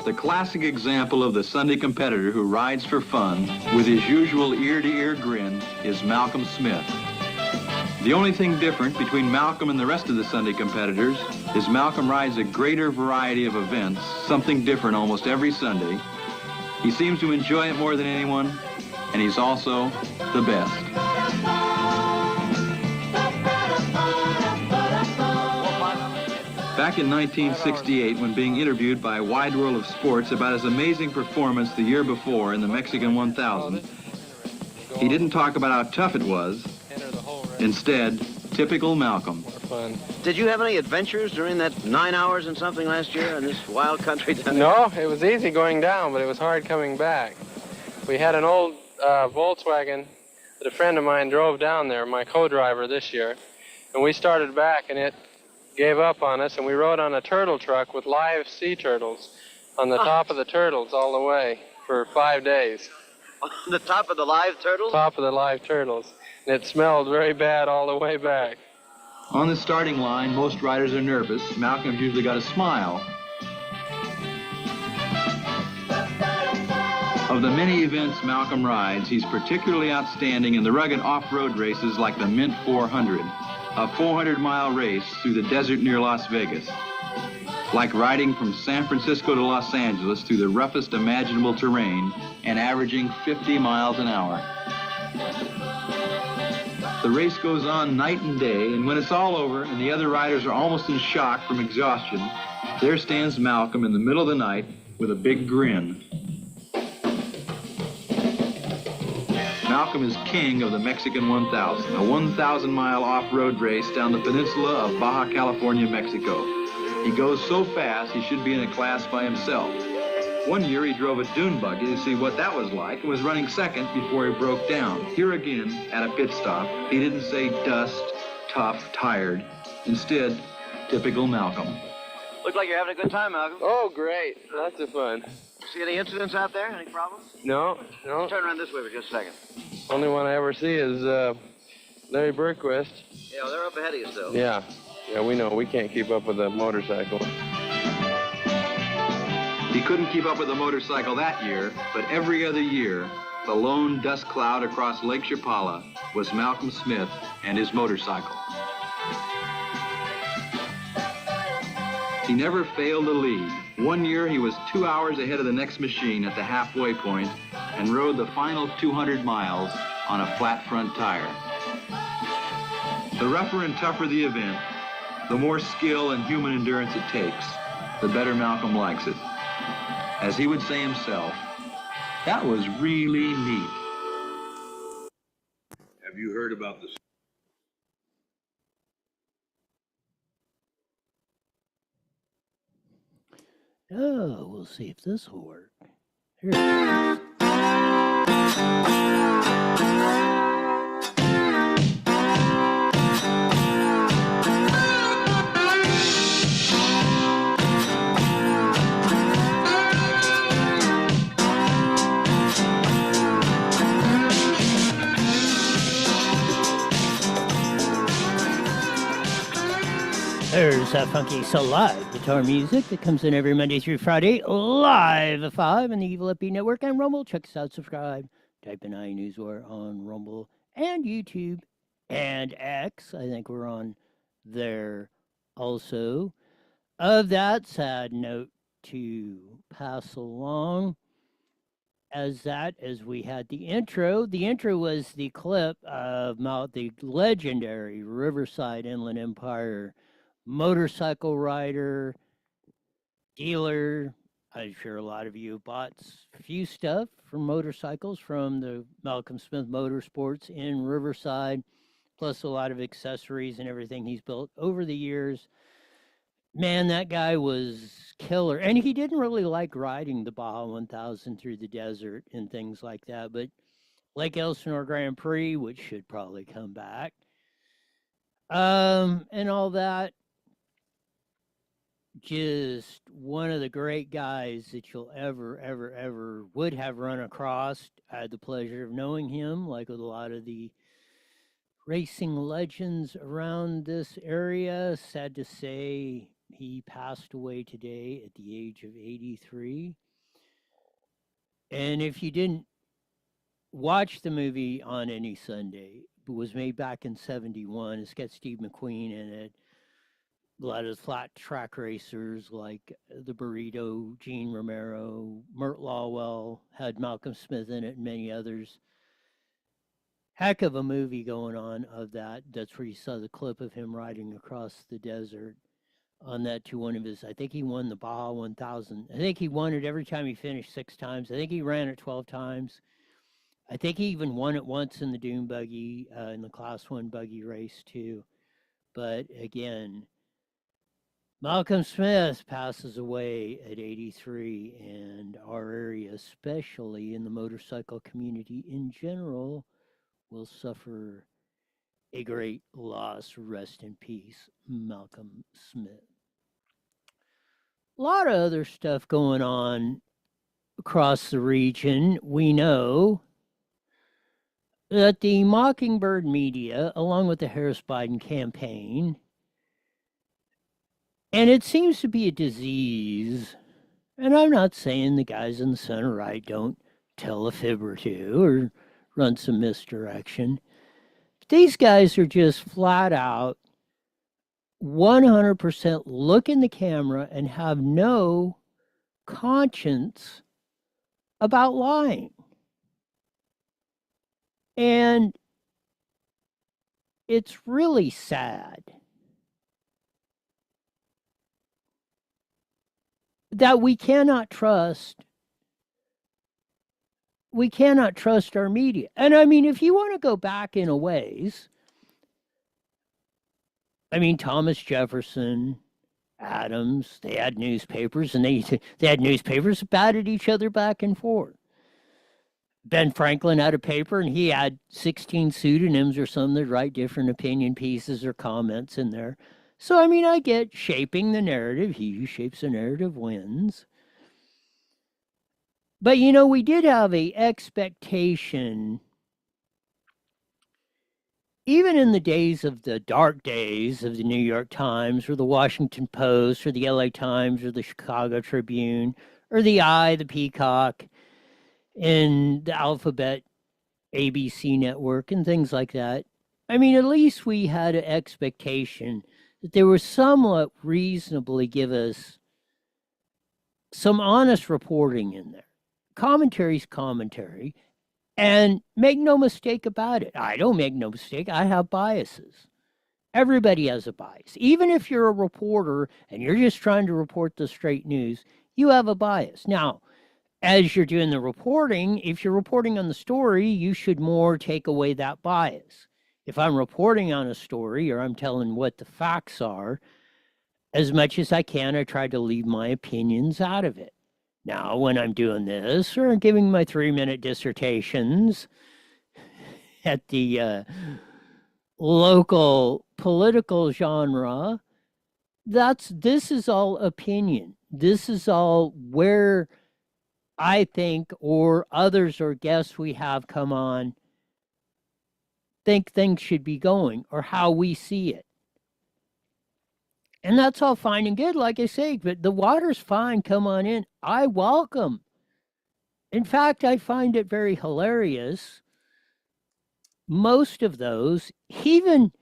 The classic example of the Sunday competitor who rides for fun with his usual ear-to-ear grin is Malcom Smith. The only thing different between Malcom and the rest of the Sunday competitors is Malcom rides a greater variety of events, something different almost every Sunday. He seems to enjoy it more than anyone, and he's also the best. Back in 1968, when being interviewed by Wide World of Sports about his amazing performance the year before in the Mexican 1000, he didn't talk about how tough it was. Instead, typical Malcom. Did you have any adventures during that 9 hours and something last year in this wild country down there? No, it was easy going down, but it was hard coming back. We had an old Volkswagen that a friend of mine drove down there, my co-driver this year, and we started back and it gave up on us, and we rode on a turtle truck with live sea turtles on the top of the turtles all the way for 5 days. On the top of the live turtles? Top of the live turtles. And it smelled very bad all the way back. On the starting line, most riders are nervous. Malcom's usually got a smile. Of the many events Malcom rides, he's particularly outstanding in the rugged off-road races like the Mint 400, a 400-mile race through the desert near Las Vegas. Like riding from San Francisco to Los Angeles through the roughest imaginable terrain and averaging 50 miles an hour. The race goes on night and day, and when it's all over and the other riders are almost in shock from exhaustion, there stands Malcom in the middle of the night with a big grin. Malcom is king of the Mexican 1000, a 1,000-mile off-road race down the peninsula of Baja California, Mexico. He goes so fast he should be in a class by himself. One year he drove a dune buggy to see what that was like and was running second before he broke down. Here again, at a pit stop, he didn't say dust, tough, tired. Instead, typical Malcom. Look like you're having a good time, Malcom. Oh, great. Lots of fun. See any incidents out there? Any problems? No. Turn around this way for just a second. Only one I ever see is Larry Berquist. Yeah, well, they're up ahead of you still. Yeah, we know. We can't keep up with a motorcycle. He couldn't keep up with the motorcycle that year, but every other year, the lone dust cloud across Lake Chapala was Malcom Smith and his motorcycle. He never failed to lead. One year, he was 2 hours ahead of the next machine at the halfway point and rode the final 200 miles on a flat front tire. The rougher and tougher the event, the more skill and human endurance it takes, the better Malcom likes it. As he would say himself, that was really neat. Have you heard about this? Oh, we'll see if this will work. Here it is. There's that funky so live guitar music that comes in every Monday through Friday, live at 5 on the Evil FB Network and Rumble. Check us out, subscribe, type in Newswire on Rumble and YouTube and X. I think we're on there also. Of that sad note to pass along, as we had the intro was the clip of the legendary Riverside Inland Empire motorcycle rider, dealer. I'm sure a lot of you bought a few stuff from motorcycles from the Malcom Smith Motorsports in Riverside, plus a lot of accessories and everything he's built over the years. Man, that guy was killer. And he didn't really like riding the Baja 1000 through the desert and things like that, but Lake Elsinore Grand Prix, which should probably come back, and all that. Just one of the great guys that you'll ever would have run across. I had the pleasure of knowing him, like with a lot of the racing legends around this area. Sad to say, He passed away today at the age of 83. And if you didn't watch the movie On Any Sunday, it was made back in 71. It's got Steve McQueen in it. A lot of flat track racers like the Burrito, Gene Romero, Mert Lawwell, had Malcolm Smith in it, and many others. Heck of a movie going on of that. That's where you saw the clip of him riding across the desert on that to one of his, I think he won the Baja 1000. I think he won it every time he finished 6 times. I think he ran it 12 times. I think he even won it once in the Dune buggy, in the Class 1 buggy race too. But again, Malcolm Smith passes away at 83, and our area, especially in the motorcycle community in general, will suffer a great loss. Rest in peace, Malcolm Smith. A lot of other stuff going on across the region. We know that the Mockingbird media, along with the Harris Biden campaign, and it seems to be a disease, and I'm not saying the guys in the center right don't tell a fib or two or run some misdirection. But these guys are just flat out 100% look in the camera and have no conscience about lying. And it's really sad that we cannot trust our media. And I mean, if you want to go back in a ways, I mean, Thomas Jefferson, Adams, they had newspapers, and they had newspapers that batted each other back and forth. Ben Franklin had a paper, and he had 16 pseudonyms or something that write different opinion pieces or comments in there. So, I mean, I get shaping the narrative. He who shapes the narrative wins. But, you know, we did have a expectation, even in the days of the dark days of the New York Times or the Washington Post or the LA Times or the Chicago Tribune or the Eye, the Peacock, and the Alphabet ABC network and things like that. I mean, at least we had an expectation that they were somewhat reasonably give us some honest reporting in there. Commentary's commentary. And make no mistake about it. I don't make no mistake. I have biases. Everybody has a bias. Even if you're a reporter and you're just trying to report the straight news, you have a bias. Now, as you're doing the reporting, if you're reporting on the story, you should more take away that bias. If I'm reporting on a story or I'm telling what the facts are, as much as I can, I try to leave my opinions out of it. Now, when I'm doing this or giving my 3-minute dissertations at the local political genre, this is all opinion. This is all where I think, or others or guests we have come on, think things should be going or how we see it. And that's all fine and good, like I say, but the water's fine. Come on in. I welcome. In fact, I find it very hilarious. Most of those, even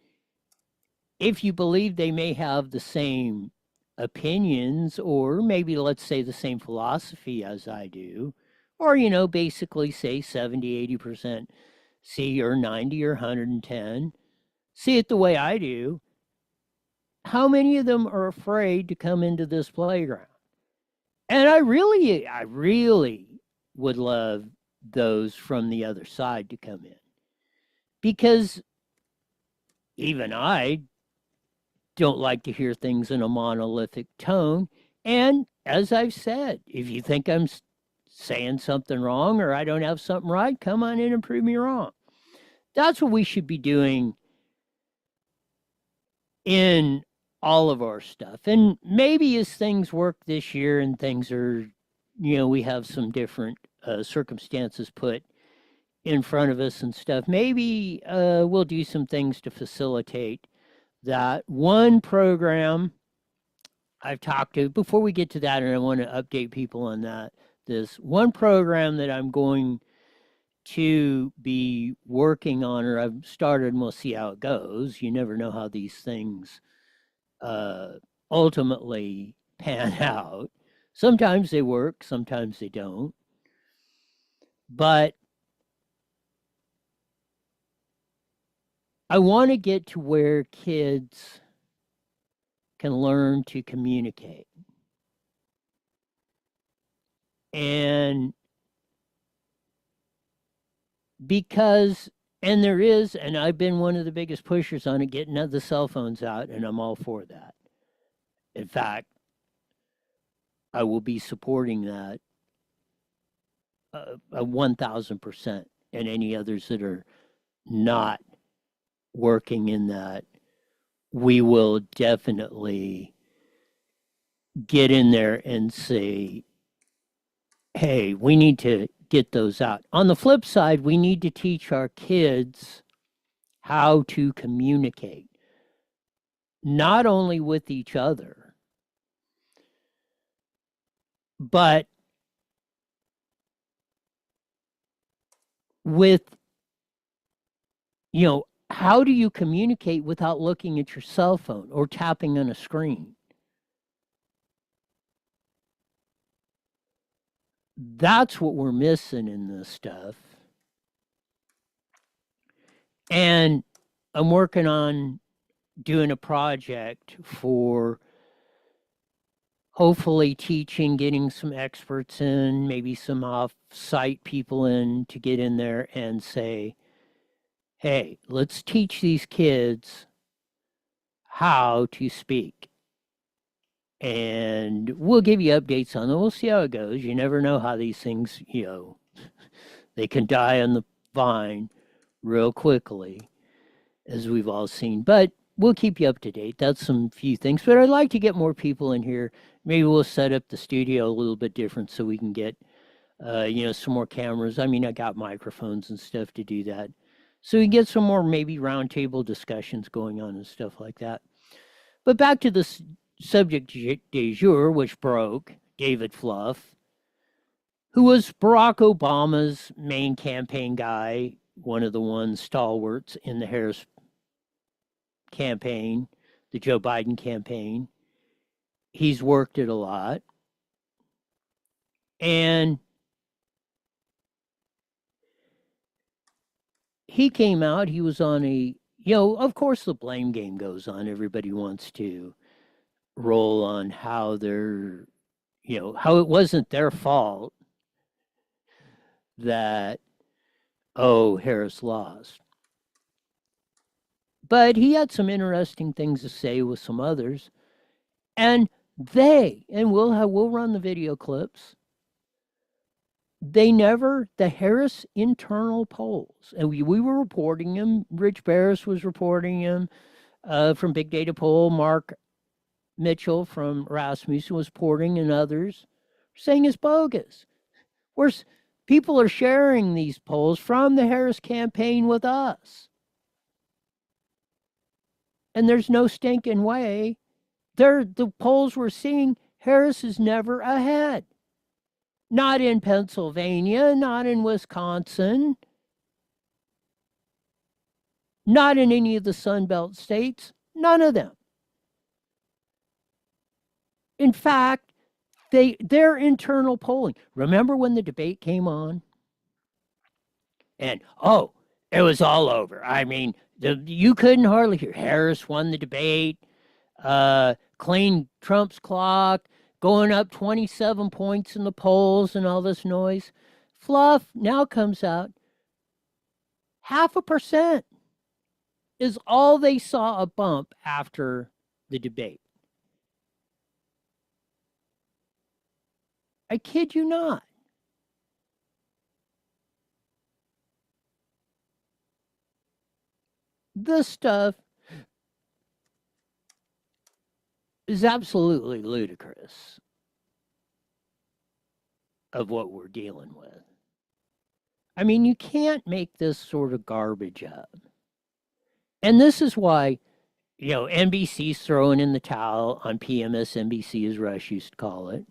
if you believe they may have the same opinions or maybe, let's say, the same philosophy as I do, or, you know, basically say 70, 80% see or 90 or 110, see it the way I do, how many of them are afraid to come into this playground? And I really would love those from the other side to come in. Because even I don't like to hear things in a monolithic tone. And as I've said, if you think I'm saying something wrong or I don't have something right, come on in and prove me wrong. That's what we should be doing in all of our stuff. And maybe as things work this year and things are, you know, we have some different circumstances put in front of us and stuff, maybe we'll do some things to facilitate that. One program I've talked to, before we get to that, and I want to update people on that, this one program that I'm going to be working on, or I've started, and we'll see how it goes. You never know how these things ultimately pan out. Sometimes they work, sometimes they don't. But I want to get to where kids can learn to communicate. And because, and there is, and I've been one of the biggest pushers on it, getting the cell phones out, and I'm all for that. In fact, I will be supporting that 1,000%, and any others that are not working in that, we will definitely get in there and say, hey, we need to get those out. On the flip side, we need to teach our kids how to communicate, not only with each other, but with, how do you communicate without looking at your cell phone or tapping on a screen? That's what we're missing in this stuff. And I'm working on doing a project for hopefully teaching, getting some experts in, maybe some off-site people in to get in there and say, hey, let's teach these kids how to speak. And we'll give you updates on it. We'll see how it goes. You never know how these things, they can die on the vine real quickly, as we've all seen. But we'll keep you up to date. That's some few things. But I'd like to get more people in here. Maybe we'll set up the studio a little bit different so we can get, some more cameras. I mean, I got microphones and stuff to do that. So we can get some more maybe roundtable discussions going on and stuff like that. But back to the subject du jour, which broke, David Fluff, who was Barack Obama's main campaign guy, one of the ones stalwarts in the Harris campaign, the Joe Biden campaign. He's worked it a lot. And he came out, he was on of course the blame game goes on. Everybody wants to roll on how they're, how it wasn't their fault that, Harris lost. But he had some interesting things to say with some others. And we'll run the video clips. The Harris internal polls, and we were reporting them. Rich Barris was reporting them from Big Data Poll. Mark Mitchell from Rasmussen was reporting, and others saying it's bogus. People are sharing these polls from the Harris campaign with us. And there's no stinking way. The polls we're seeing, Harris is never ahead. Not in Pennsylvania, not in Wisconsin, not in any of the Sun Belt states, none of them. In fact, their internal polling. Remember when the debate came on? And, it was all over. I mean, you couldn't hardly hear. Harris won the debate, cleaned Trump's clock, going up 27 points in the polls and all this noise. Fluff now comes out. 0.5% is all they saw a bump after the debate. I kid you not. This stuff is absolutely ludicrous of what we're dealing with. I mean, you can't make this sort of garbage up. And this is why you know, NBC's throwing in the towel on PMSNBC, as Rush used to call it.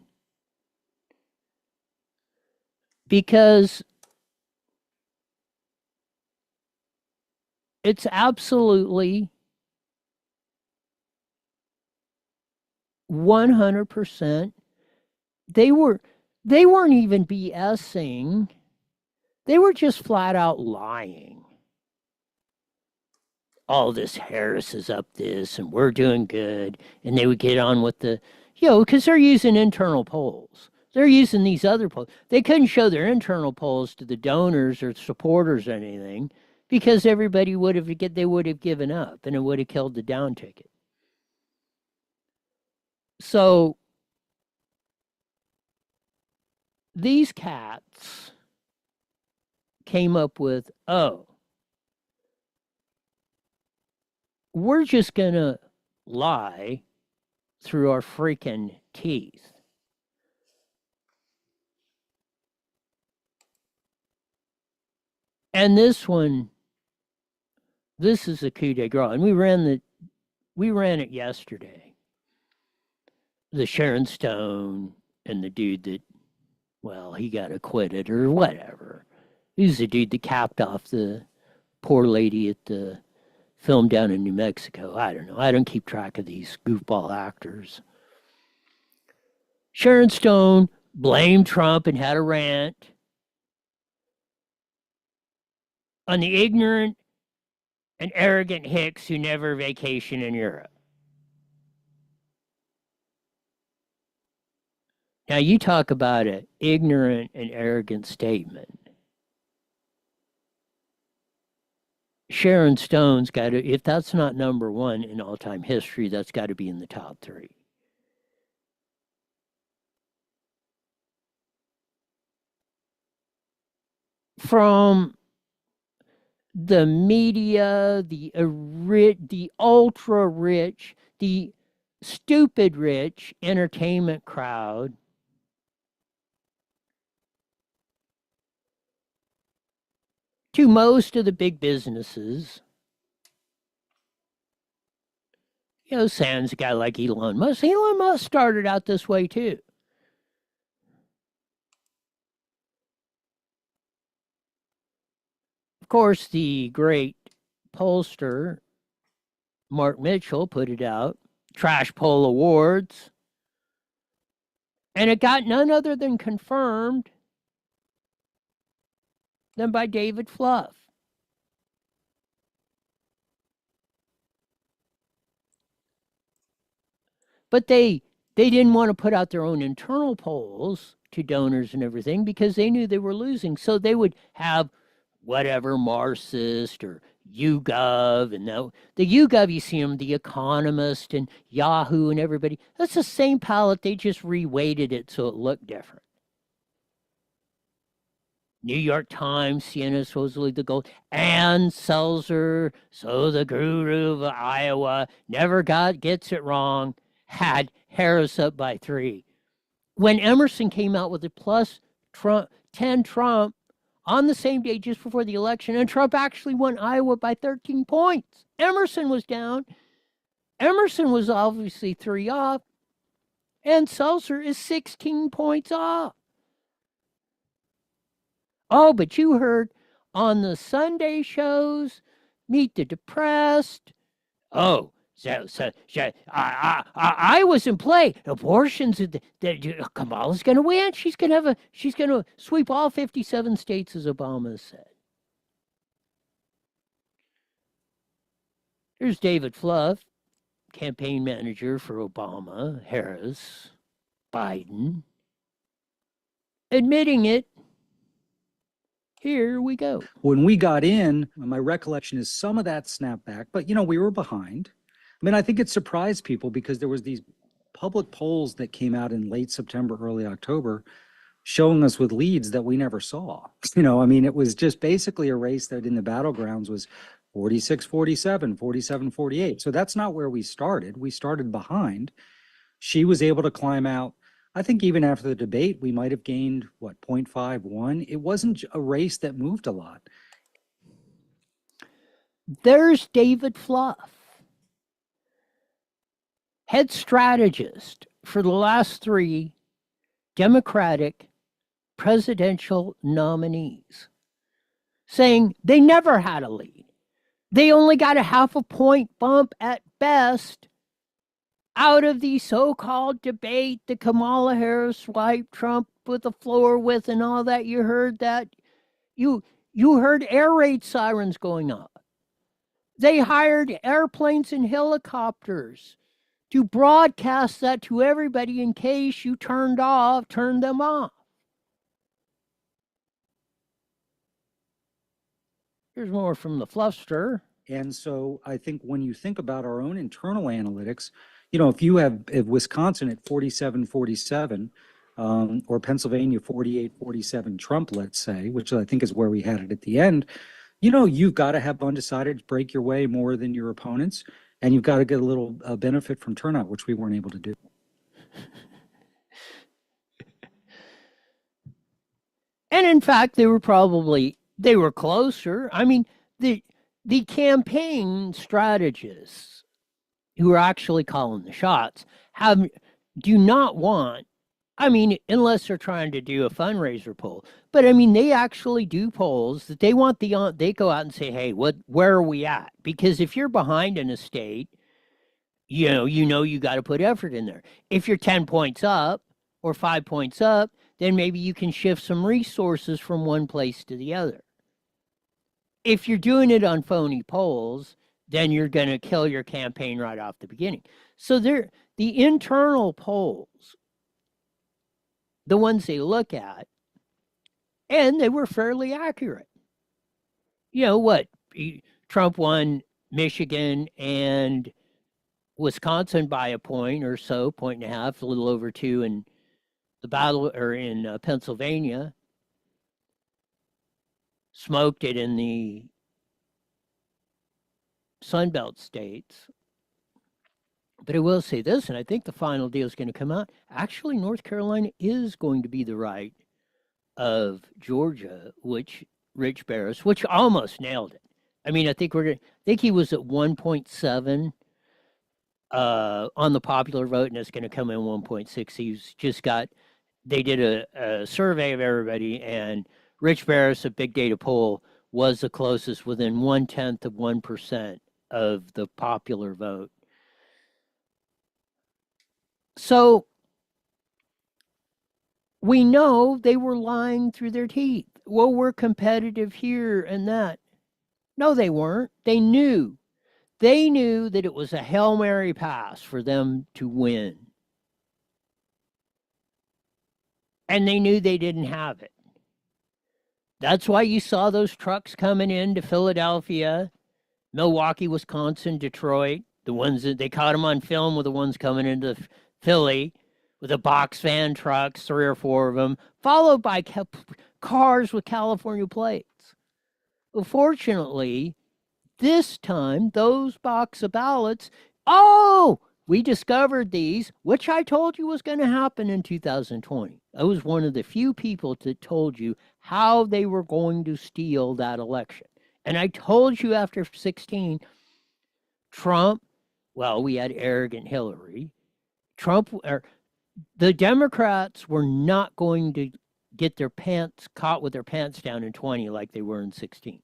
Because it's absolutely 100%. They weren't even BSing. They were just flat out lying. All this Harris is up this and we're doing good. And they would get on with the, you know, because they're using internal polls. They're using these other polls. They couldn't show their internal polls to the donors or supporters or anything because everybody would have given up and it would have killed the down ticket. So these cats came up with, oh, we're just going to lie through our freaking teeth. And this one, this is a coup de grace. And we ran it yesterday. The Sharon Stone and the dude that, well, he got acquitted or whatever. He's the dude that capped off the poor lady at the film down in New Mexico. I don't know. I don't keep track of these goofball actors. Sharon Stone blamed Trump and had a rant on the ignorant and arrogant hicks who never vacation in Europe. Now, you talk about an ignorant and arrogant statement. Sharon Stone's got to, if that's not number one in all-time history, that's got to be in the top three. From the media, the ultra rich, the stupid rich entertainment crowd, to most of the big businesses, you know, sans a guy like Elon Musk. Elon Musk started out this way too. Of course, the great pollster, Mark Mitchell, put it out, Trash Poll Awards, and it got none other than confirmed than by David Fluff. But they didn't want to put out their own internal polls to donors and everything because they knew they were losing. So they would have whatever Marxist or YouGov, and the YouGov, you see them, The Economist and Yahoo and everybody. That's the same palette. They just reweighted it so it looked different. New York Times, CNN, supposedly the gold, and Seltzer, so the guru of Iowa, never gets it wrong, had Harris up by 3. When Emerson came out with a plus 10 Trump on the same day just before the election, and Trump actually won Iowa by 13 points. Emerson was down. Emerson was obviously 3 off, and Seltzer is 16 points off. Oh, but you heard on the Sunday shows, Meet the Depressed. Oh, I was in play. Abortions. Kamala's going to win. She's going to sweep all 57 states, as Obama said. Here's David Fluff, campaign manager for Obama, Harris, Biden, admitting it. Here we go. When we got in, my recollection is some of that snapped back, but we were behind. I mean, I think it surprised people because there was these public polls that came out in late September, early October, showing us with leads that we never saw. I mean, it was just basically a race that in the battlegrounds was 46-47, 47-48. So that's not where we started. We started behind. She was able to climb out. I think even after the debate, we might have gained, 0.51? It wasn't a race that moved a lot. There's David Fluff. head strategist for the last 3 Democratic presidential nominees, saying they never had a lead. They only got a half a point bump at best out of the so-called debate that Kamala Harris wiped Trump with the floor with and all that. You heard that? You heard air raid sirens going off. They hired airplanes and helicopters to broadcast that to everybody in case you turned them off. Here's more from the fluffster. And so I think when you think about our own internal analytics, you know, if you have Wisconsin at 47-47, or Pennsylvania 48-47 Trump, let's say, which I think is where we had it at the end, you know, you've got to have undecided break your way more than your opponents, and you've got to get a little benefit from turnout, which we weren't able to do. And in fact, they were closer. I mean, the campaign strategists who are actually calling the shots do not want, I mean, unless they're trying to do a fundraiser poll, but I mean, they actually do polls that they want they go out and say, hey, where are we at? Because if you're behind in a state, you know you got to put effort in there. If you're 10 points up or 5 points up, then maybe you can shift some resources from one place to the other. If you're doing it on phony polls, then you're going to kill your campaign right off the beginning. So the internal polls, the ones they look at, and they were fairly accurate. You know what? Trump won Michigan and Wisconsin by a point or so, 1.5, a little over 2 in the battle, or in Pennsylvania. Smoked it in the Sunbelt states. But I will say this, and I think the final deal is going to come out. Actually, North Carolina is going to be the right of Georgia, which Rich Barris, which almost nailed it. I mean, I think he was at 1.7 on the popular vote, and it's going to come in 1.6. He's just they did a survey of everybody, and Rich Barris, a big data poll, was the closest, within 0.1% of the popular vote. So we know they were lying through their teeth. Well, we're competitive here and that. No, they weren't. They knew. They knew that it was a Hail Mary pass for them to win. And they knew they didn't have it. That's why you saw those trucks coming into Philadelphia, Milwaukee, Wisconsin, Detroit. The ones that they caught them on film were the ones coming into Philly with the box van trucks, 3 or 4 of them, followed by cars with California plates. Well, fortunately, this time, those box of ballots, we discovered these, which I told you was going to happen in 2020. I was one of the few people that told you how they were going to steal that election. And I told you after 16, Trump, well, we had arrogant Hillary. The Democrats were not going to get their pants caught with their pants down in 20 like they were in 16.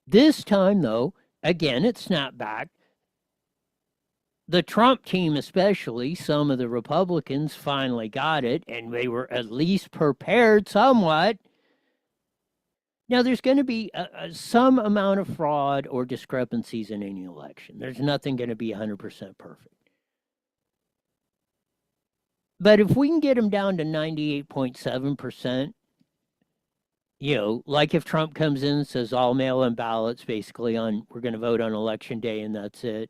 This time, though, again, it snapped back. The Trump team, especially, some of the Republicans finally got it, and they were at least prepared somewhat. Now, there's going to be some amount of fraud or discrepancies in any election. There's nothing going to be 100% perfect. But if we can get them down to 98.7%, like if Trump comes in and says all mail-in ballots, basically we're going to vote on election day and that's it,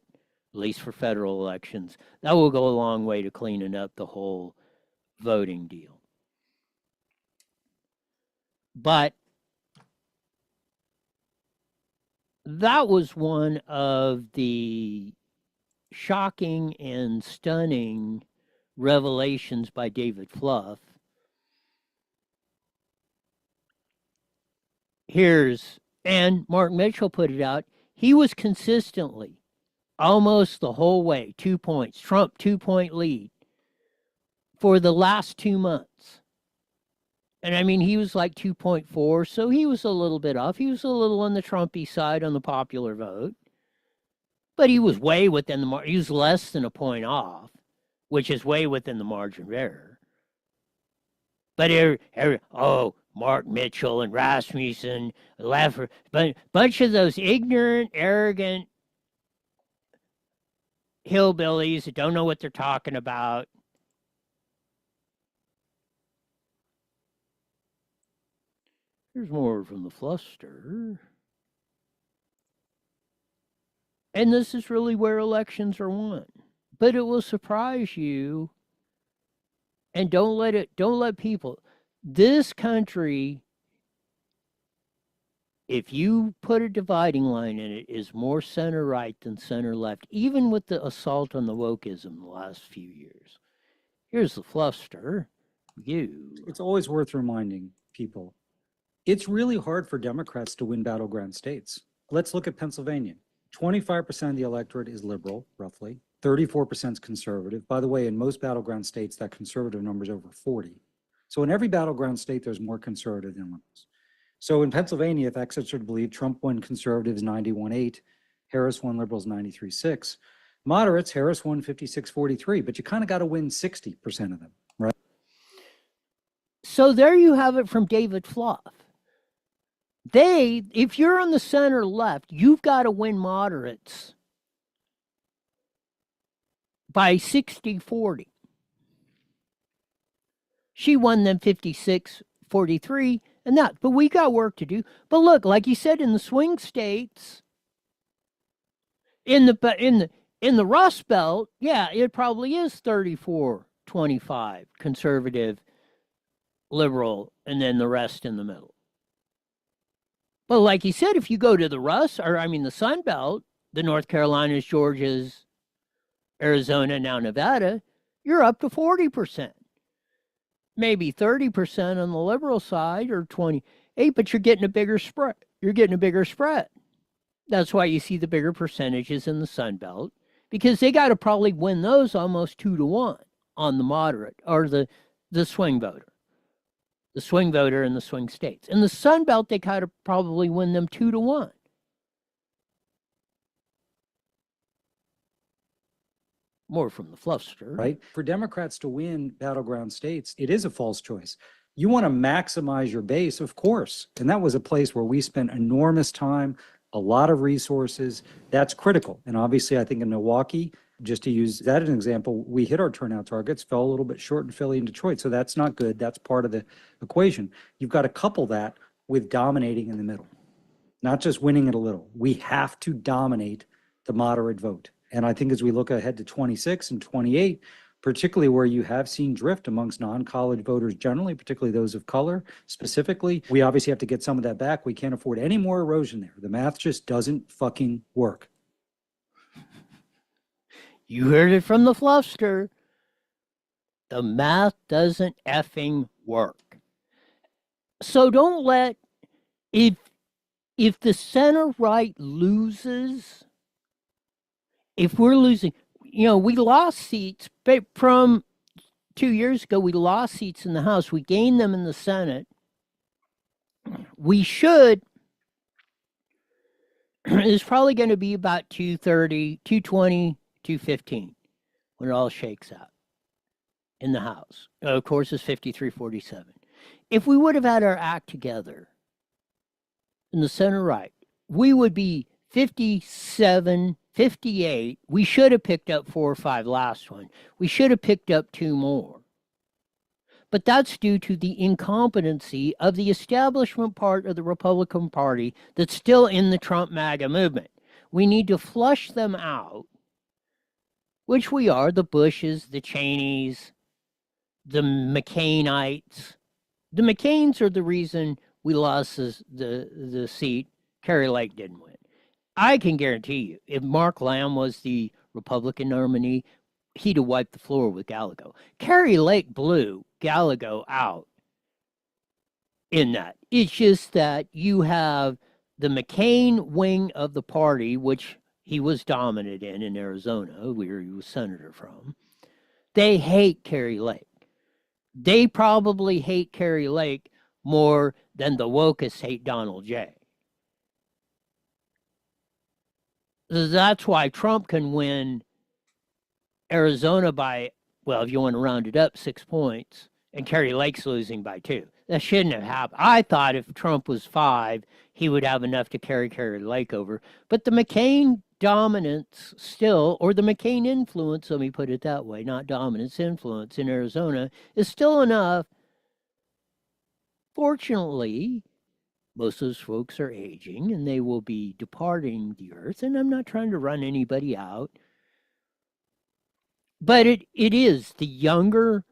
at least for federal elections, that will go a long way to cleaning up the whole voting deal. But that was one of the shocking and stunning revelations by David Fluff. And Mark Mitchell put it out, he was consistently almost the whole way, 2 points. Trump 2-point lead for the last 2 months. And I mean, he was like 2.4, so he was a little bit off. He was a little on the Trumpy side on the popular vote. But he was way within the margin. He was less than a point off, which is way within the margin of error. But Mark Mitchell and Rasmussen, Leffer, but bunch of those ignorant, arrogant hillbillies that don't know what they're talking about. Here's more from the fluster. And this is really where elections are won. But it will surprise you. And don't let people. This country, if you put a dividing line in it, is more center right than center left, even with the assault on the wokeism the last few years. Here's the fluster. It's always worth reminding people. It's really hard for Democrats to win battleground states. Let's look at Pennsylvania. 25% of the electorate is liberal, roughly. 34% is conservative. By the way, in most battleground states, that conservative number is over 40. So in every battleground state, there's more conservative than liberals. So in Pennsylvania, if experts are to believe, Trump won conservatives 91.8, Harris won liberals 93.6. Moderates, Harris won 56.43, but you kind of got to win 60% of them, right? So there you have it from David Fluff. If you're on the center left, you've got to win moderates by 60-40. She won them 56-43 and that. But we got work to do. But look, like you said, in the swing states, in the Rust Belt, yeah, it probably is 34-25 conservative, liberal, and then the rest in the middle. But like you said, if you go to the Sun Belt, the North Carolinas, Georgias, Arizona, now Nevada, you're up to 40%. Maybe 30% on the liberal side or 28, but you're getting a bigger spread. That's why you see the bigger percentages in the Sun Belt, because they got to probably win those almost 2-1 on the moderate or the swing voter. The swing voter in the swing states. In the Sun Belt, they kind of probably win them 2-1. More from the fluster. Right? For Democrats to win battleground states, it is a false choice. You want to maximize your base, of course. And that was a place where we spent enormous time, a lot of resources. That's critical. And obviously, I think in Milwaukee, just to use that as an example, we hit our turnout targets, fell a little bit short in Philly and Detroit. So that's not good. That's part of the equation. You've got to couple that with dominating in the middle, not just winning it a little. We have to dominate the moderate vote. And I think as we look ahead to 26 and 28, particularly where you have seen drift amongst non-college voters generally, particularly those of color specifically, we obviously have to get some of that back. We can't afford any more erosion there. The math just doesn't fucking work. You heard it from the fluster. The math doesn't effing work. So don't let, if the center right loses, if we're losing, we lost seats from 2 years ago. We lost seats in the House. We gained them in the Senate. We should, it's probably going to be about 230, 220, 215 when it all shakes out in the House. Of course, it's 53-47. If we would have had our act together in the center right, we would be 57, 58. We should have picked up 4 or 5 last one. We should have picked up 2 more. But that's due to the incompetency of the establishment part of the Republican Party that's still in the Trump MAGA movement. We need to flush them out, which we are, the Bushes, the Cheneys, the McCainites. The McCains are the reason we lost the seat. Kerry Lake didn't win. I can guarantee you, if Mark Lamb was the Republican nominee, he'd have wiped the floor with Gallego. Kerry Lake blew Gallego out in that. It's just that you have the McCain wing of the party, which he was dominant in Arizona, where he was senator from, they hate Kerry Lake. They probably hate Kerry Lake more than the wokeists hate Donald J. That's why Trump can win Arizona by, well, if you want to round it up, 6 points, and Kerry Lake's losing by 2. That shouldn't have happened. I thought if Trump was 5, he would have enough to carry Kerry Lake over. But the McCain dominance still, or the McCain influence, let me put it that way, not dominance, influence in Arizona, is still enough. Fortunately, most of those folks are aging and they will be departing the earth. And I'm not trying to run anybody out. But it is the younger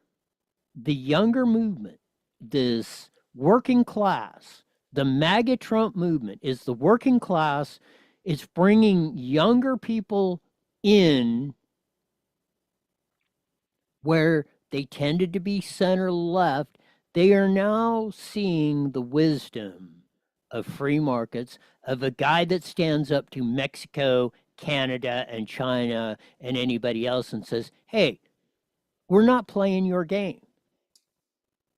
movement, this working class, the MAGA Trump movement is the working class. It's bringing younger people in where they tended to be center left. They are now seeing the wisdom of free markets, of a guy that stands up to Mexico, Canada, and China, and anybody else and says, hey, we're not playing your game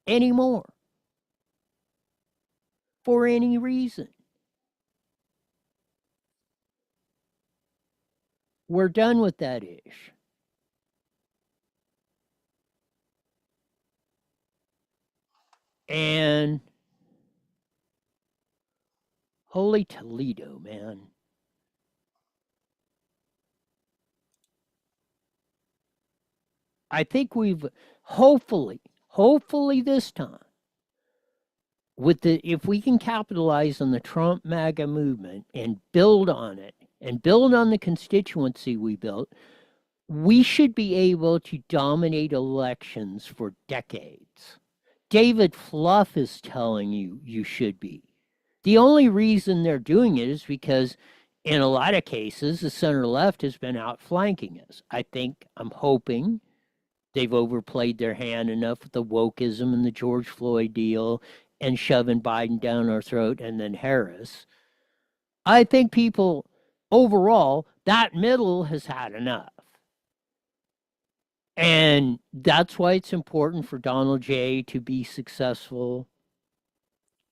anymore for any reason. We're done with that ish. And holy Toledo, man. I think we've hopefully this time, if we can capitalize on the Trump MAGA movement and build on it and build on the constituency we built, we should be able to dominate elections for decades. David Fluff is telling you you should be. The only reason they're doing it is because in a lot of cases, the center left has been outflanking us. I'm hoping they've overplayed their hand enough with the wokeism and the George Floyd deal and shoving Biden down our throat and then Harris. I think people overall, that middle has had enough. And that's why it's important for Donald J. to be successful,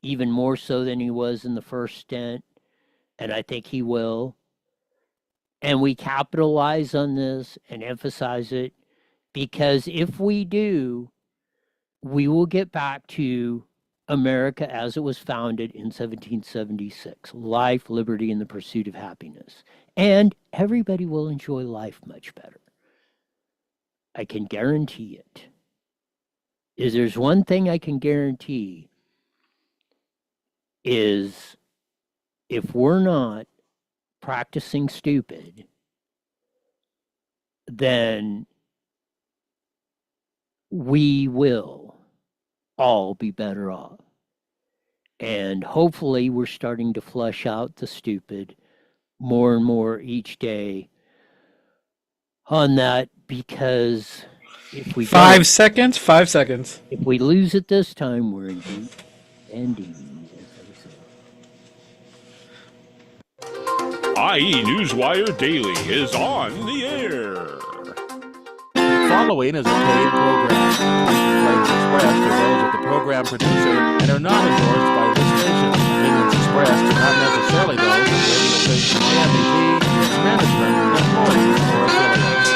even more so than he was in the first stint. And I think he will. And we capitalize on this and emphasize it, because if we do, we will get back to America as it was founded in 1776. Life, liberty, and the pursuit of happiness. And everybody will enjoy life much better. I can guarantee it. Is there's one thing I can guarantee is if we're not practicing stupid, then we will all be better off. And hopefully we're starting to flush out the stupid more and more each day on that, because if we 5 seconds, 5 seconds. If we lose it this time, we're in deep endings, as they say. IE Newswire Daily is on the air. Following is a paid program. Claims expressed are those of the program producer and are not endorsed by this station. Opinions expressed are not necessarily those of radio station KMBT, its management, employees, or affiliates.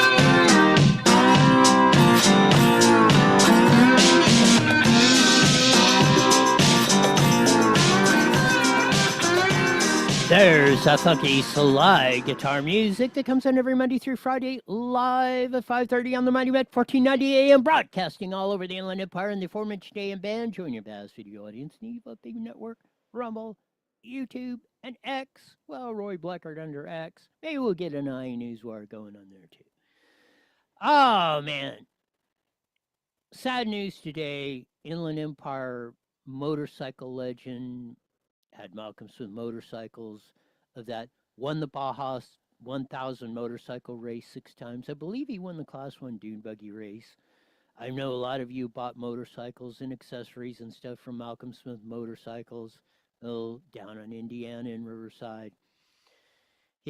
There's a funky slide guitar music that comes in every Monday through Friday live at 5:30 on the Mighty Met 1490 AM, broadcasting all over the Inland Empire and the aforementioned AM band. Join your vast video audience, Neva Big Network, Rumble, YouTube, and X. Well, Roy Bleckert under X. Maybe we'll get an IE Newswire going on there too. Oh, man. Sad news today. Inland Empire motorcycle legend, had Malcom Smith motorcycles of that, won the Baja 1000 motorcycle race 6 times. I believe he won the Class 1 dune buggy race. I know a lot of you bought motorcycles and accessories and stuff from Malcom Smith motorcycles down in Indiana in Riverside.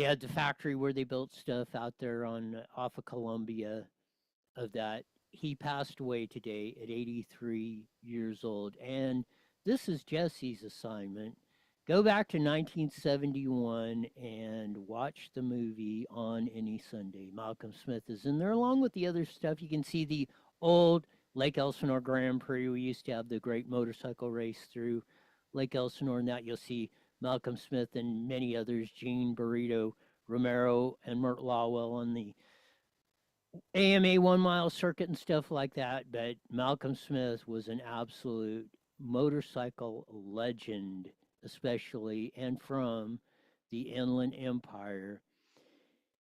They had the factory where they built stuff out there on off of Columbia of that. He passed away today at 83 years old. And this is Jesse's assignment. Go back to 1971 and watch the movie On Any Sunday. Malcolm Smith is in there along with the other stuff. You can see the old Lake Elsinore Grand Prix. We used to have the great motorcycle race through Lake Elsinore, and that you'll see Malcolm Smith and many others, Gene Burrito Romero and Mert Lawwell on the AMA 1 mile circuit and stuff like that. But Malcolm Smith was an absolute motorcycle legend, especially and from the Inland Empire.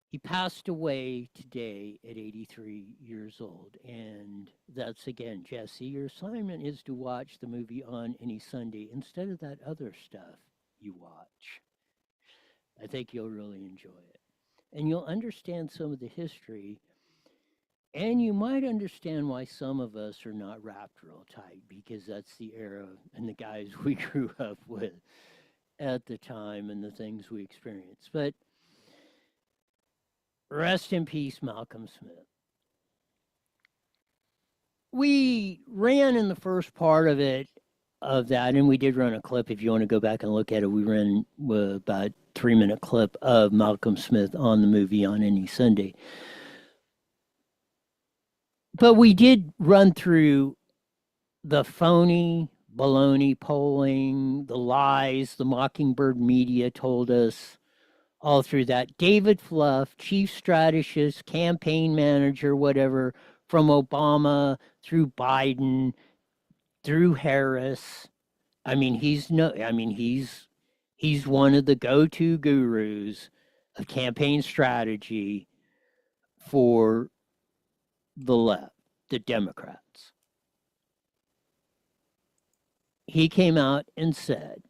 He passed away today at 83 years old. And that's, again, Jesse, your assignment is to watch the movie On Any Sunday instead of that other stuff you watch. I think you'll really enjoy it. And you'll understand some of the history. And you might understand why some of us are not wrapped real tight, because that's the era and the guys we grew up with at the time and the things we experienced. But rest in peace, Malcolm Smith. We ran in the first part of it, of that, and we did run a clip. If you want to go back and look at it, we ran about 3-minute clip of Malcolm Smith on the movie On Any Sunday. But we did run through the phony, baloney polling, the lies the Mockingbird media told us all through that. David Fluff, chief strategist, campaign manager, whatever, from Obama through Biden, through Harris. I mean, he's one of the go-to gurus of campaign strategy for the left, the Democrats. He came out and said,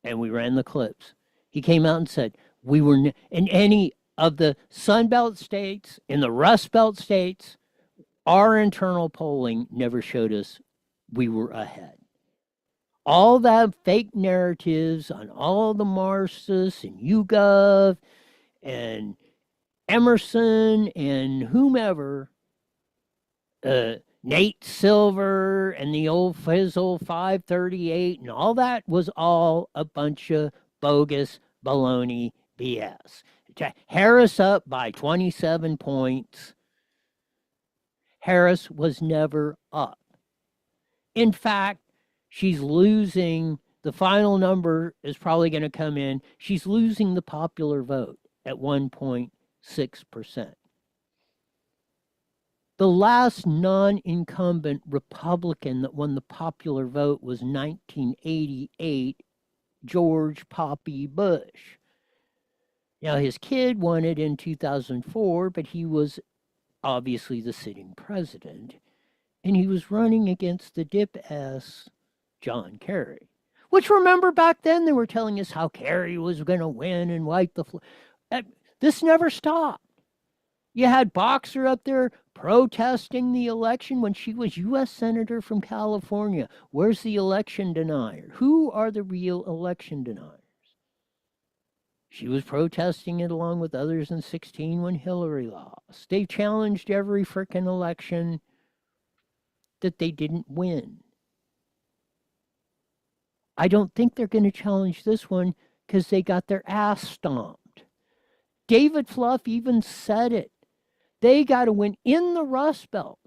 and we ran the clips, he came out and said, we were in any of the Sun Belt states, in the Rust Belt states, our internal polling never showed us we were ahead. All that fake narratives on all the Marxists and YouGov and Emerson and whomever, Nate Silver and the old Fizzle 538 and all that was all a bunch of bogus baloney BS. Harris up by 27 points. Harris was never up. In fact, she's losing, the final number is probably going to come in, she's losing the popular vote at 1.6%. The last non-incumbent Republican that won the popular vote was 1988, George Poppy Bush. Now, his kid won it in 2004, but he was obviously the sitting president, and he was running against the dip-ass John Kerry. Which, remember, back then they were telling us how Kerry was going to win and wipe the floor. This never stopped. You had Boxer up there protesting the election when she was U.S. Senator from California. Where's the election denier? Who are the real election deniers? She was protesting it along with others in 16 when Hillary lost. They challenged every frickin' election that they didn't win. I don't think they're going to challenge this one because they got their ass stomped. David Fluff even said it. They got to win in the Rust Belt.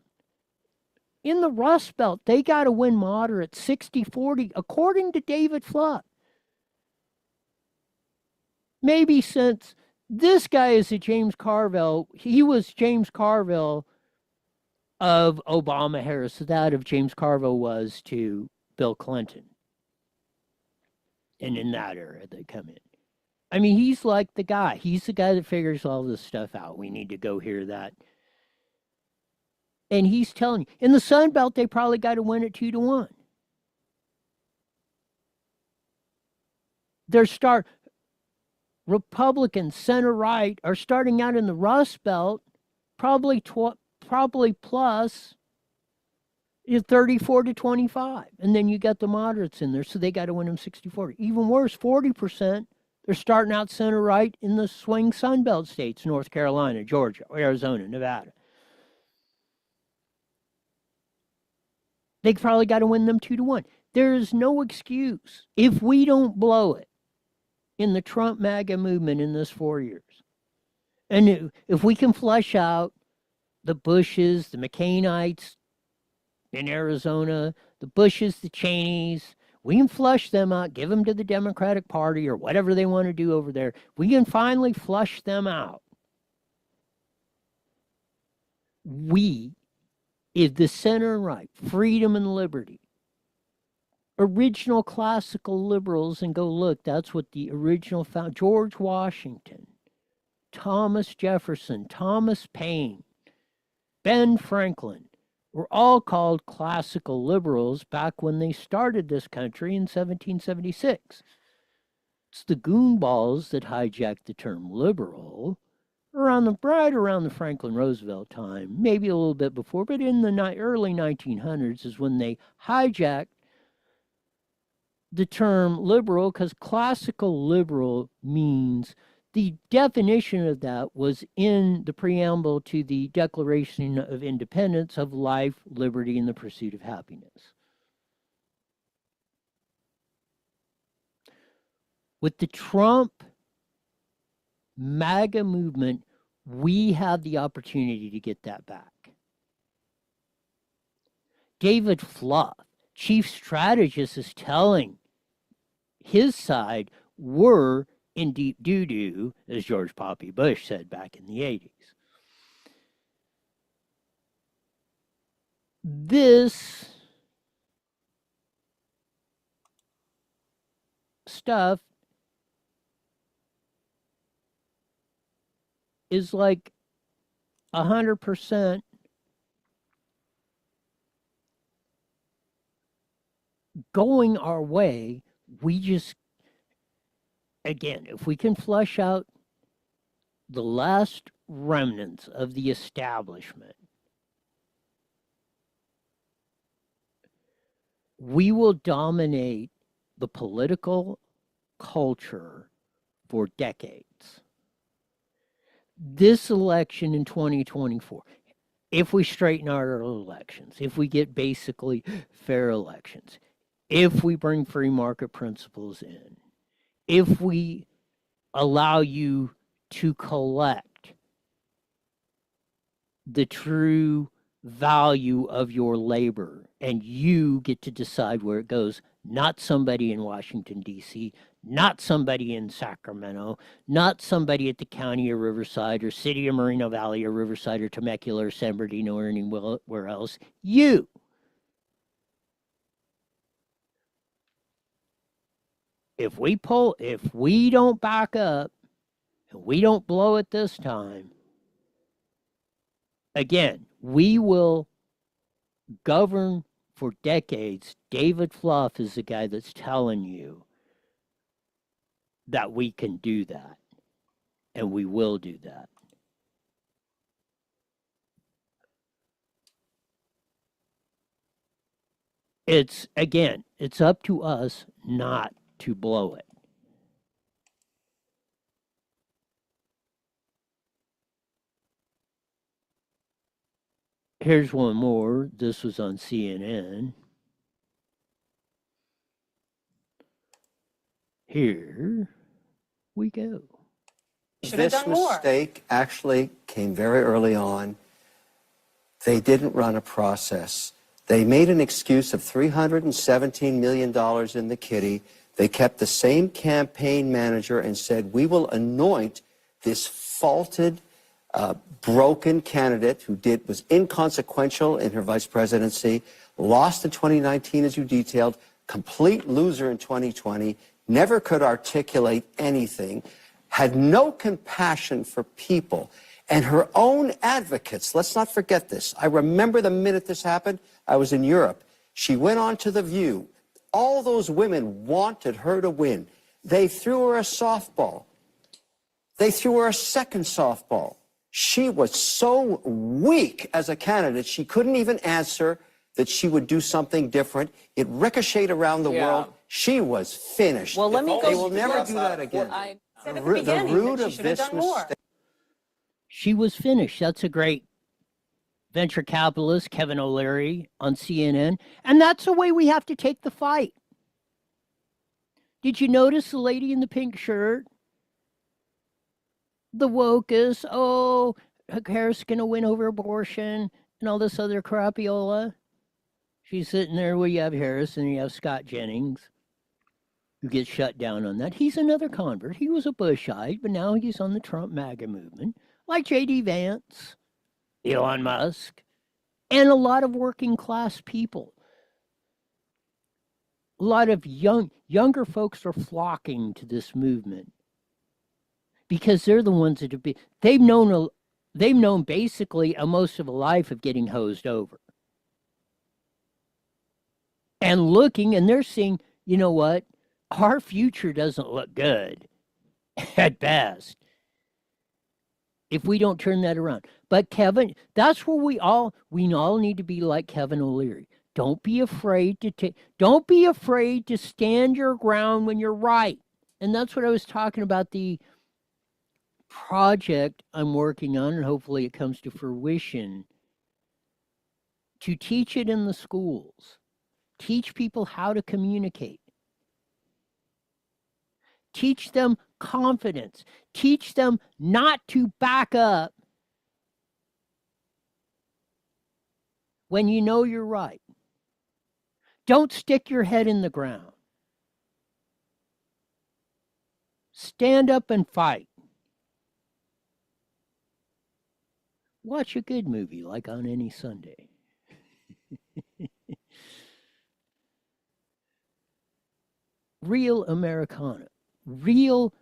In the Rust Belt, they got to win moderate 60-40, according to David Fluff. Maybe since this guy is a James Carville, he was James Carville of Obama Harris, that of James Carville was to Bill Clinton. And in that era, they come in. I mean, he's like the guy. He's the guy that figures all this stuff out. We need to go hear that. And he's telling you, in the Sun Belt, they probably got to win it 2-1. Republicans, center-right, are starting out in the Rust Belt, probably plus 34-25. And then you got the moderates in there, so they got to win them 60-40. Even worse, 40% They're starting out center right in the swing Sunbelt states, North Carolina, Georgia, Arizona, Nevada. They probably got to win them 2-1. There is no excuse if we don't blow it in the Trump MAGA movement in this 4 years. And if we can flesh out the Bushes, the McCainites in Arizona, the Bushes, the Cheneys, we can flush them out, give them to the Democratic Party or whatever they want to do over there. We can finally flush them out. We, if the center and right, freedom and liberty, original classical liberals, and go look, that's what the original found. George Washington, Thomas Jefferson, Thomas Paine, Ben Franklin were all called classical liberals back when they started this country in 1776. It's the goonballs that hijacked the term liberal right around the Franklin Roosevelt time, maybe a little bit before, but in the early 1900s is when they hijacked the term liberal, because classical liberal means, the definition of that was in the preamble to the Declaration of Independence of life, liberty, and the pursuit of happiness. With the Trump MAGA movement, we have the opportunity to get that back. David Fluff, chief strategist, is telling his side we're in deep doo-doo, as George Poppy Bush said back in the 80s. This stuff is like 100% going our way. We just, again, if we can flush out the last remnants of the establishment, we will dominate the political culture for decades. This election in 2024, if we straighten out our elections, if we get basically fair elections, if we bring free market principles in, if we allow you to collect the true value of your labor and you get to decide where it goes, not somebody in Washington, D.C., not somebody in Sacramento, not somebody at the county of Riverside or city of Moreno Valley or Riverside or Temecula or San Bernardino or anywhere else, you. If we don't back up and we don't blow it this time, again, we will govern for decades. David Fluff is the guy that's telling you that we can do that, and we will do that. It's up to us not to blow it. Here's one more. This was on CNN. Here we go. This mistake actually came very early on. They didn't run a process. They made an excuse of $317 million in the kitty. They kept the same campaign manager and said, we will anoint this faulted, broken candidate who was inconsequential in her vice presidency, lost in 2019, as you detailed, complete loser in 2020, never could articulate anything, had no compassion for people. And her own advocates, let's not forget this. I remember the minute this happened, I was in Europe. She went on to The View. All those women wanted her to win. They threw her a softball. They threw her a second softball. She was so weak as a candidate, she couldn't even answer that she would do something different. It ricocheted around the world. She was finished. Well, let me go. They will never do that again. I said at the The beginning root that she of should have this done more. mistake. She was finished. That's a great venture capitalist, Kevin O'Leary on CNN. And that's the way we have to take the fight. Did you notice the lady in the pink shirt? The wokest, oh, Harris going to win over abortion and all this other crapiola. She's sitting there where you have Harris and you have Scott Jennings, who gets shut down on that. He's another convert. He was a Bushite, but now he's on the Trump MAGA movement, like J.D. Vance, Elon Musk, and a lot of working class people. A lot of younger folks are flocking to this movement because they're the ones that have been, they've known basically most of a life of getting hosed over. And looking, and they're seeing, you know what? Our future doesn't look good at best if we don't turn that around. But Kevin, that's where we all need to be like Kevin O'Leary. Don't be afraid to stand your ground when you're right. And that's what I was talking about, the project I'm working on, and hopefully it comes to fruition, to teach it in the schools. Teach people how to communicate. Teach them confidence. Teach them not to back up when you know you're right. Don't stick your head in the ground. Stand up and fight. Watch a good movie like on any Sunday. Real Americana. Real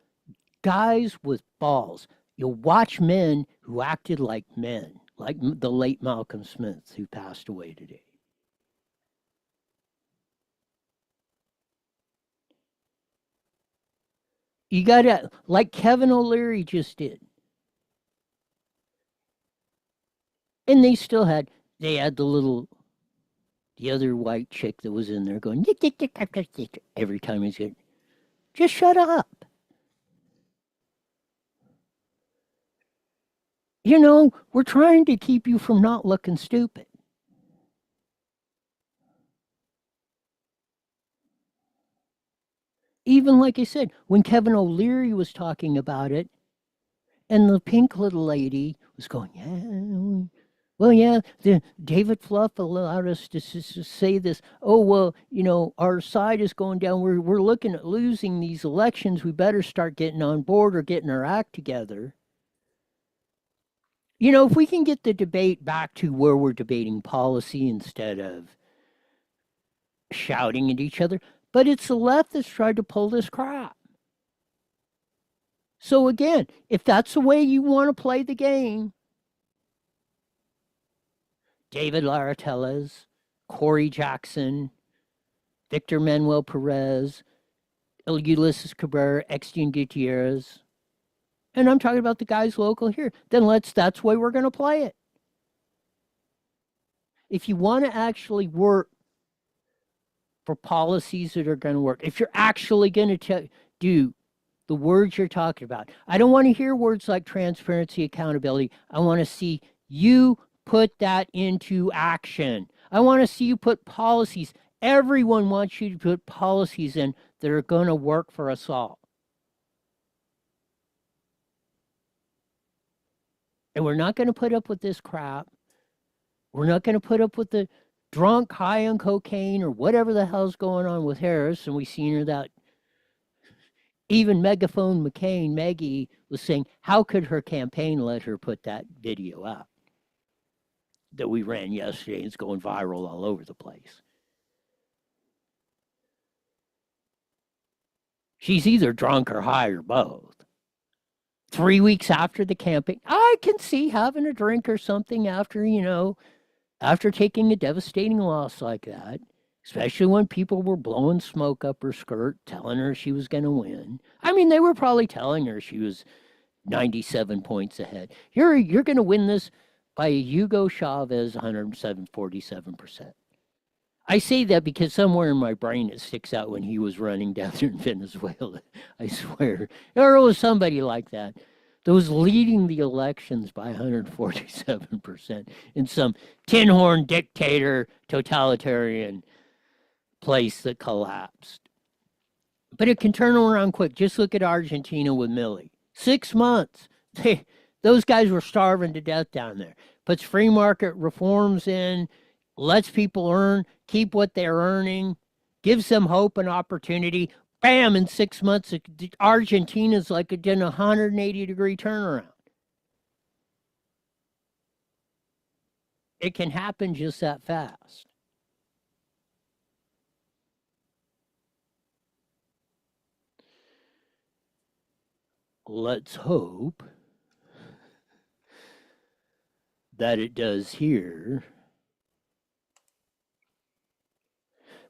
guys with balls. You'll watch men who acted like men, like the late Malcolm Smith, who passed away today. You gotta, like Kevin O'Leary just did. And they had the other white chick that was in there going, every time he's good. Just shut up. You know, we're trying to keep you from not looking stupid. Even like I said, when Kevin O'Leary was talking about it, and the pink little lady was going, David Fluff allowed us to say this. Oh, well, you know, our side is going down. We're looking at losing these elections. We better start getting on board or getting our act together. You know, if we can get the debate back to where we're debating policy instead of shouting at each other, but it's the left that's tried to pull this crap. So again, if that's the way you want to play the game, David Laratellas, Corey Jackson, Victor Manuel Perez, Ulysses Cabrera, Extian Gutierrez, and I'm talking about the guys local here, then that's the way we're going to play it. If you want to actually work for policies that are going to work, if you're actually going to do the words you're talking about, I don't want to hear words like transparency, accountability. I want to see you put that into action. I want to see you put policies. Everyone wants you to put policies in that are going to work for us all. And we're not going to put up with this crap. We're not going to put up with the drunk, high on cocaine, or whatever the hell's going on with Harris. And we seen her that even Megaphone McCain, Maggie, was saying, how could her campaign let her put that video out that we ran yesterday? And it's going viral all over the place. She's either drunk or high or both. 3 weeks after the campaign, I can see having a drink or something after, after taking a devastating loss like that, especially when people were blowing smoke up her skirt, telling her she was going to win. I mean, they were probably telling her she was 97 points ahead. You're going to win this by Hugo Chavez, 147%. I say that because somewhere in my brain it sticks out when he was running down there in Venezuela, I swear. Or it was somebody like that. That was leading the elections by 147% in some tin horn dictator totalitarian place that collapsed. But it can turn around quick. Just look at Argentina with Milei. 6 months. Those guys were starving to death down there. Puts free market reforms in, lets people earn, keep what they're earning, gives them hope and opportunity. Bam, in 6 months, Argentina's like a 180-degree turnaround. It can happen just that fast. Let's hope that it does here.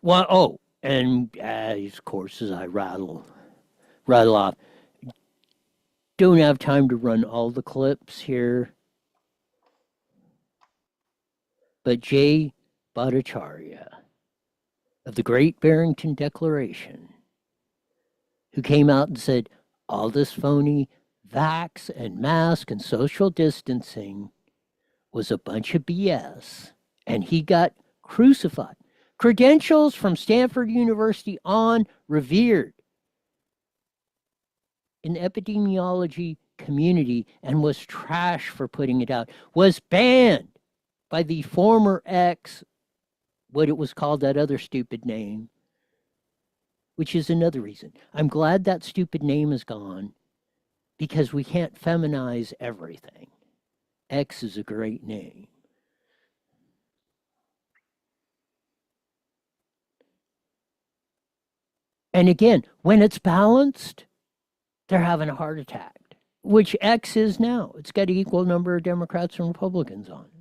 Well, and of course, as I rattle off, don't have time to run all the clips here, but Jay Bhattacharya of the Great Barrington Declaration, who came out and said, all this phony vax and mask and social distancing was a bunch of BS, and he got crucified. Credentials from Stanford University on, revered in the epidemiology community, and was trashed for putting it out, was banned by the former what it was called, that other stupid name, which is another reason. I'm glad that stupid name is gone, because we can't feminize everything. X is a great name. And again, when it's balanced, they're having a heart attack, which X is now. It's got an equal number of Democrats and Republicans on it.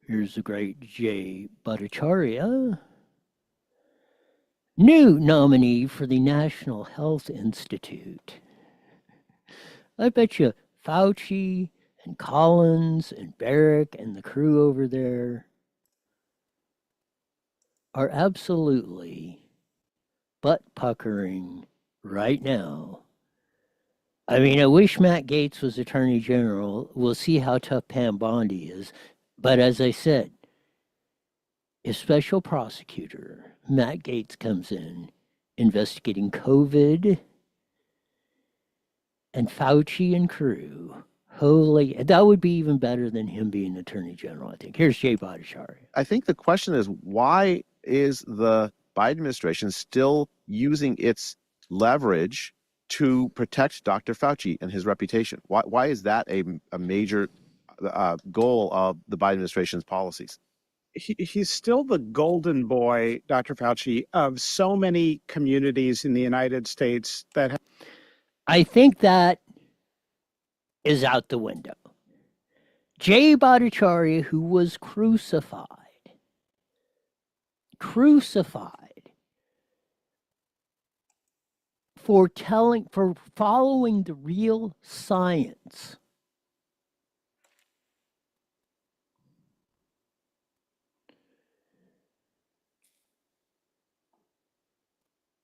Here's the great Jay Bhattacharya, new nominee for the National Health Institute. I bet you Fauci and Collins and Barrick and the crew over there are absolutely butt-puckering right now. I mean, I wish Matt Gaetz was Attorney General. We'll see how tough Pam Bondi is. But as I said, if Special Prosecutor Matt Gaetz comes in investigating COVID and Fauci and crew, holy, that would be even better than him being Attorney General, I think. Here's Jay Bhattacharya. I think the question is, why is the Biden administration still using its leverage to protect Dr. Fauci and his reputation? Why is that a major goal of the Biden administration's policies? He's still the golden boy, Dr. Fauci, of so many communities in the United States that I think that is out the window. Jay Bhattacharya, who was crucified for following the real science.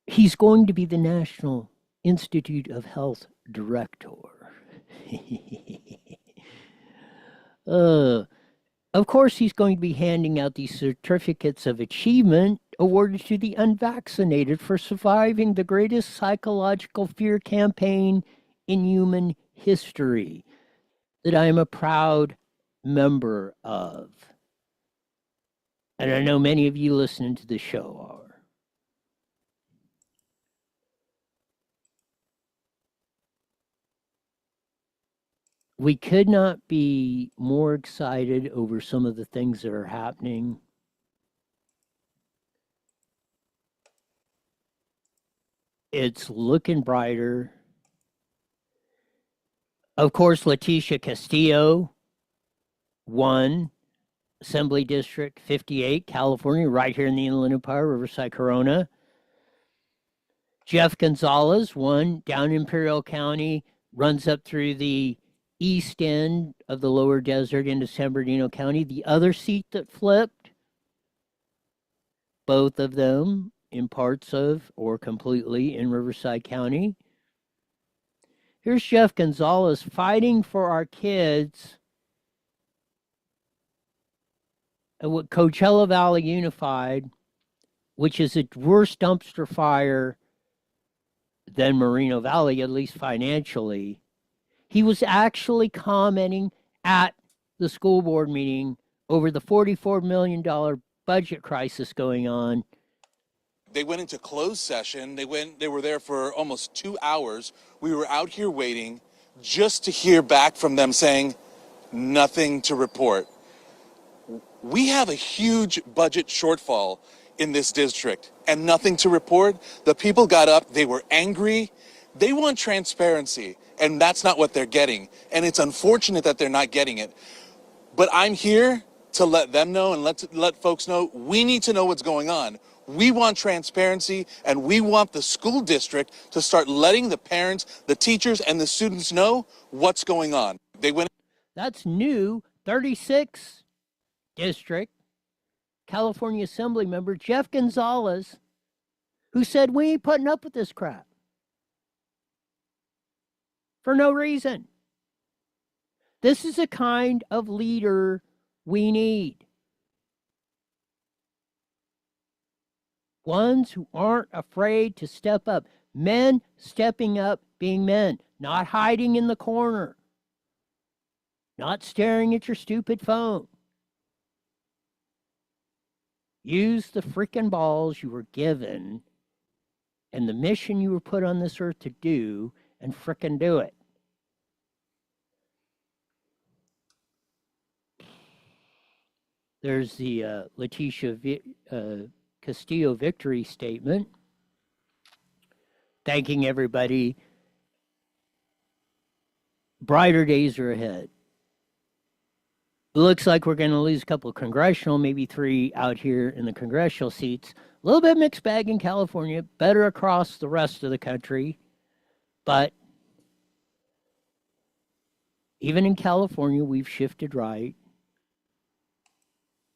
He's going to be the National Institute of Health director. Of course, he's going to be handing out these certificates of achievement awarded to the unvaccinated for surviving the greatest psychological fear campaign in human history that I am a proud member of. And I know many of you listening to the show are. We could not be more excited over some of the things that are happening. It's looking brighter. Of course, Leticia Castillo won Assembly District 58, California, right here in the Inland Empire, Riverside, Corona. Jeff Gonzalez won down Imperial County, runs up through the east end of the lower desert into San Bernardino County. The other seat that flipped, both of them in parts of or completely in Riverside County. Here's Jeff Gonzalez fighting for our kids at what Coachella Valley Unified, which is a worse dumpster fire than Moreno Valley, at least financially. He was actually commenting at the school board meeting over the $44 million budget crisis going on. They went into closed session. They were there for almost 2 hours. We were out here waiting just to hear back from them saying nothing to report. We have a huge budget shortfall in this district and nothing to report. The people got up, they were angry. They want transparency, and that's not what they're getting. And it's unfortunate that they're not getting it. But I'm here to let them know and let folks know we need to know what's going on. We want transparency, and we want the school district to start letting the parents, the teachers, and the students know what's going on. That's new 36th District California Assembly member Jeff Gonzalez, who said we ain't putting up with this crap for no reason. This is the kind of leader we need. Ones who aren't afraid to step up. Men stepping up, being men, not hiding in the corner, not staring at your stupid phone. Use the freaking balls you were given and the mission you were put on this earth to do, and frickin' do it. There's the Leticia Castillo victory statement, thanking everybody. Brighter days are ahead. It looks like we're going to lose a couple of congressional, maybe 3 out here in the congressional seats. A little bit mixed bag in California, better across the rest of the country. But even in California, we've shifted right.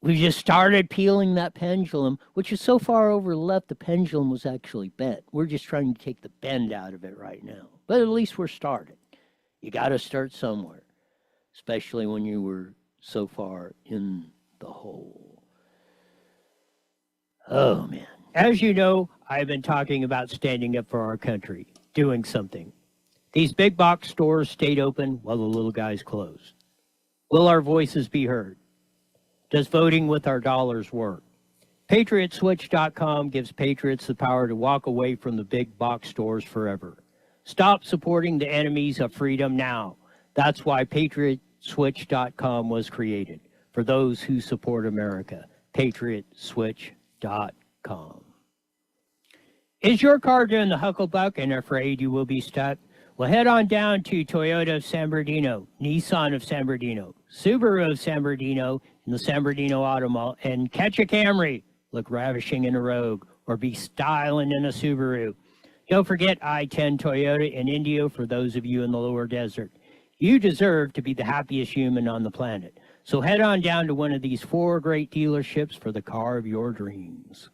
We just started peeling that pendulum, which is so far over the left, the pendulum was actually bent. We're just trying to take the bend out of it right now. But at least we're started. You got to start somewhere, especially when you were so far in the hole. Oh, man. As you know, I've been talking about standing up for our country, doing something. These big box stores stayed open while the little guys closed. Will our voices be heard? Does voting with our dollars work? PatriotSwitch.com gives patriots the power to walk away from the big box stores forever. Stop supporting the enemies of freedom now. That's why PatriotSwitch.com was created, for those who support America. PatriotSwitch.com. Is your car doing the hucklebuck and afraid you will be stuck? Well, head on down to Toyota of San Bernardino, Nissan of San Bernardino, Subaru of San Bernardino, in the San Bernardino Auto Mall, and catch a Camry, look ravishing in a Rogue, or be styling in a Subaru. Don't forget I-10 Toyota in Indio for those of you in the lower desert. You deserve to be the happiest human on the planet. So head on down to one of these 4 great dealerships for the car of your dreams.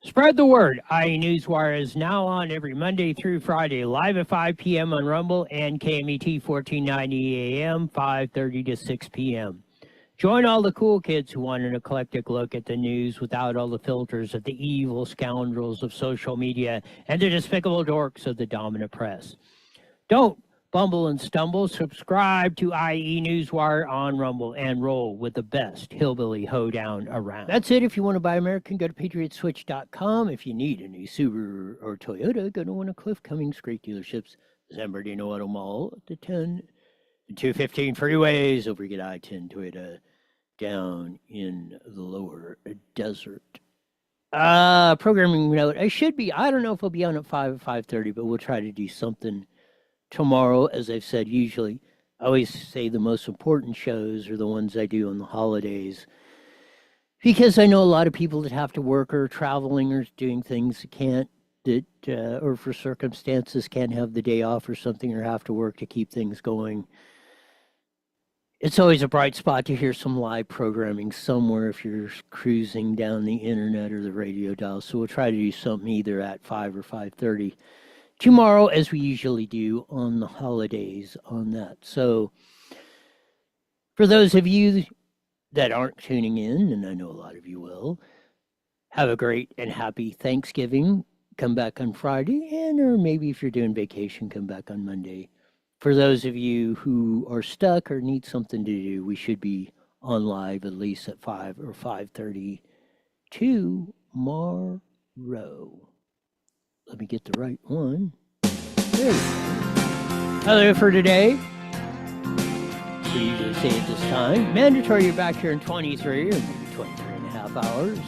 Spread the word. IE Newswire is now on every Monday through Friday, live at 5 p.m. on Rumble and KMET 1490 AM, 5:30 to 6 p.m. Join all the cool kids who want an eclectic look at the news without all the filters of the evil scoundrels of social media and the despicable dorks of the dominant press. Don't bumble and stumble. Subscribe to IE Newswire on Rumble and roll with the best hillbilly hoedown around. That's it. If you want to buy American, go to PatriotSwitch.com. If you need a new Subaru or Toyota, go to one of Cliff Cummings' great dealerships, San Bernardino Auto Mall, the 10 and 215 freeways, over get I-10 Toyota down in the lower desert. Programming note. I don't know if I'll be on at 5 or 5:30, but we'll try to do something tomorrow. As I've said, usually I always say the most important shows are the ones I do on the holidays, because I know a lot of people that have to work or are traveling or doing things that can't that, or for circumstances can't have the day off or something or have to work to keep things going. It's always a bright spot to hear some live programming somewhere if you're cruising down the internet or the radio dial. So we'll try to do something either at 5 or 5:30 tomorrow, as we usually do on the holidays on that. So for those of you that aren't tuning in, and I know a lot of you will, have a great and happy Thanksgiving. Come back on Friday, or maybe if you're doing vacation, come back on Monday. For those of you who are stuck or need something to do, we should be on live at least at 5 or 5:30 tomorrow. Let me get the right one. There we go. Hello for today. We usually say at this time, mandatory you're back here in 23 or maybe 23 and a half hours.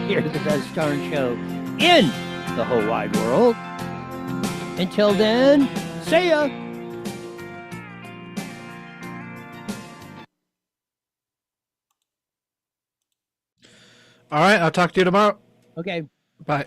Here at the best darn show in the whole wide world. Until then, see ya! All right, I'll talk to you tomorrow. Okay. Bye.